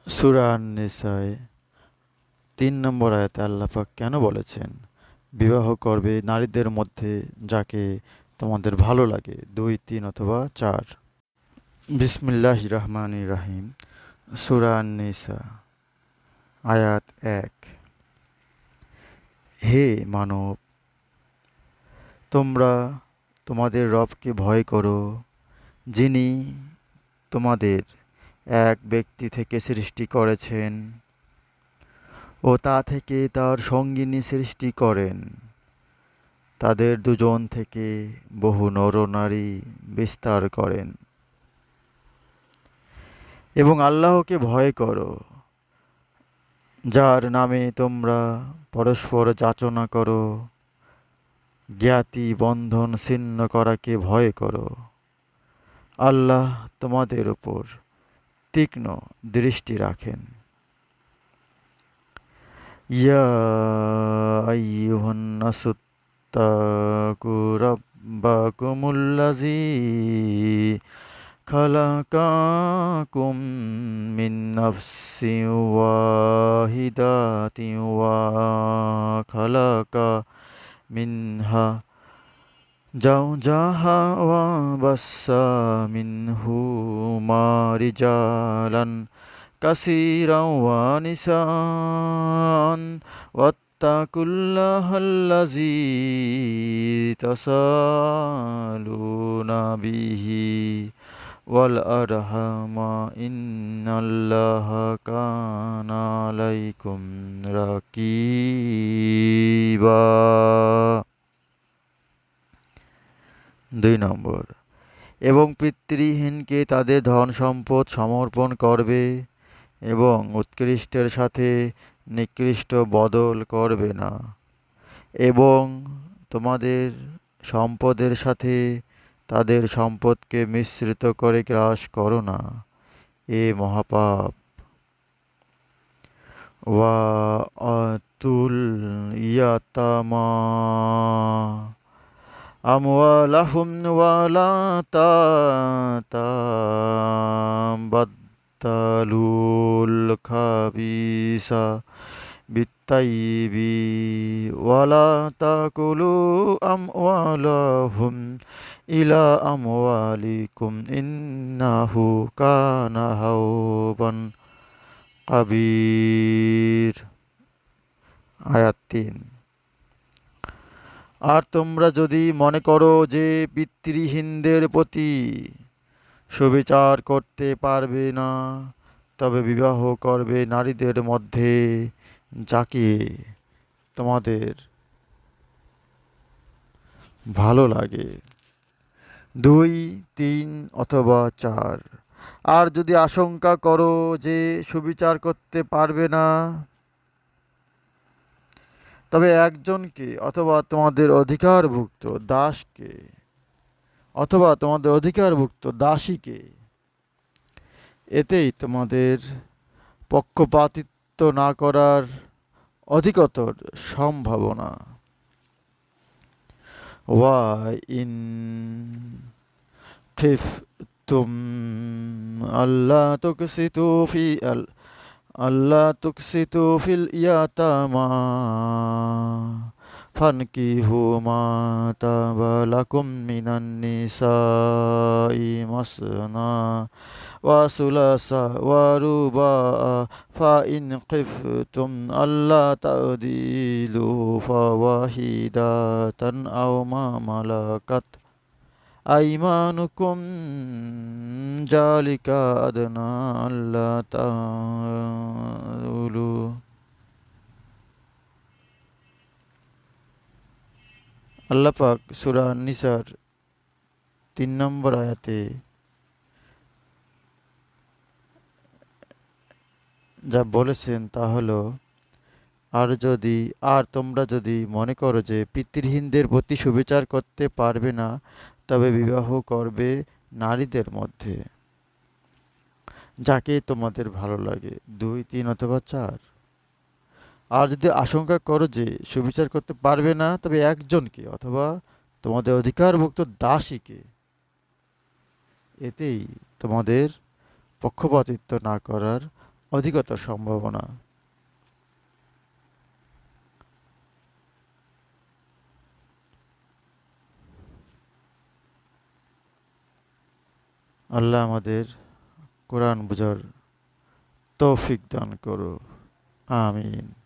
সূরা আন-নিসায় ৩ নম্বর আয়াতে আল্লাহ পাক কেন বলেছেন বিবাহ করবে নারীদের মধ্যে যাকে তোমাদের ভালো লাগে ২, ৩ অথবা ৪। বিসমিল্লাহির রহমানির রহিম। সূরা আন-নিসা আয়াত ১। হে মানব, তোমরা তোমাদের রবকে ভয় করো, যিনি তোমাদের এক ব্যক্তি থেকে সৃষ্টি করেছেন ও তা থেকে তার সঙ্গিনী সৃষ্টি করেন। তাদের দুজন থেকে বহু নরনারী বিস্তার করেন। এবং আল্লাহকে ভয় করো, যার নামে তোমরা পরস্পর যাচনা করো। জ্ঞাতি বন্ধন ছিন্ন করাকে ভয় করো। আল্লাহ তোমাদের উপর তীক্ষ্ণ দৃষ্টি রাখেন। ইয়া আইয়ুহান নাসুত্তাকু রাব্বাকুমুল্লাযী খালাকাকুম মিন নাফসিন ওয়াহিদাতিন ওয়া খালাকা মিনহা যাওজাহা ওয়া বাসসা মিনহুমা রিজালান কাসীরান ওয়া নিসাআন ওয়াত্তাকুল্লাহাল্লাযী তাসালুনা বিহি ওয়াল আরহামা ইন্নাল্লাহা কানা আলাইকুম রাকিবা। ২ নম্বর, এবং পিতৃহীনকে তাদের ধন সম্পদ সমর্পণ করবে এবং উৎকৃষ্টের সাথে নিকৃষ্ট বদল করবে না, এবং তোমাদের সম্পদের সাথে তাদের সম্পদকে মিশ্রিত করে গ্রাস করো না, এ মহাপাপ। ওয়া আতুল ইয়াতামা আমওয়ালাহুম ওয়া লা তাতাবাদ্দালুল খাবিসা বিত্তাইবি ওয়া লা তাকুলু আমওয়ালাহুম ইলা আমওয়ালিকুম ইন্নাহু কানা হাওবান কাবীর। আয়াত ৩। আর তোমরা যদি মনে করো যে পিতৃহীনদের প্রতি সুবিচার করতে পারবে না, তবে বিবাহ করবে নারীদের মধ্যে যাকে তোমাদের ভালো লাগে ২, ৩ অথবা ৪। আর যদি আশঙ্কা করো যে সুবিচার করতে পারবে না, তবে একজনকে অথবা তোমাদের অধিকারভুক্ত দাসকে অথবা তোমাদের অধিকারভুক্ত দাসীকে, এতেই তোমাদের পক্ষপাতিত্ব না করার অধিকতর সম্ভাবনা। ওয়া in খিফতুম Allah তুকসিতু fee Allah তুকসিতু feel ইয়াতামা ফানকিহু মা তাবা লাকুম মিনান নিসাই মাসনা ওয়া সুলাসা ওয়া রুবা'a ফা ইন খিফতুম আল্লা তা'দিলু ফাওয়াহিদাতান আও মা মালাকাত আইমানুকুম জালিকা আদনা আল্লা তাউলু। আল্লাহ পাক সূরা আন-নিসার ৩ নম্বর আয়াতে যা বলেছেন তা হলো, আর তোমরা যদি মনে করো যে পিতৃহীনদের প্রতি সুবিচার করতে পারবে না, তবে বিবাহ করবে নারীদের মধ্যে যাকে তোমাদের ভালো লাগে ২, ৩ অথবা ৪। আর যদি আশঙ্কা করো যে সুবিচার করতে পারবে না, তবে একজনকে অথবা তোমাদের অধিকারভুক্ত দাসীকে, এতেই তোমাদের পক্ষপাতিত্ব না করার অধিকতর সম্ভাবনা। আল্লাহ আমাদের কোরআন বুঝার তৌফিক দান করো। আমিন।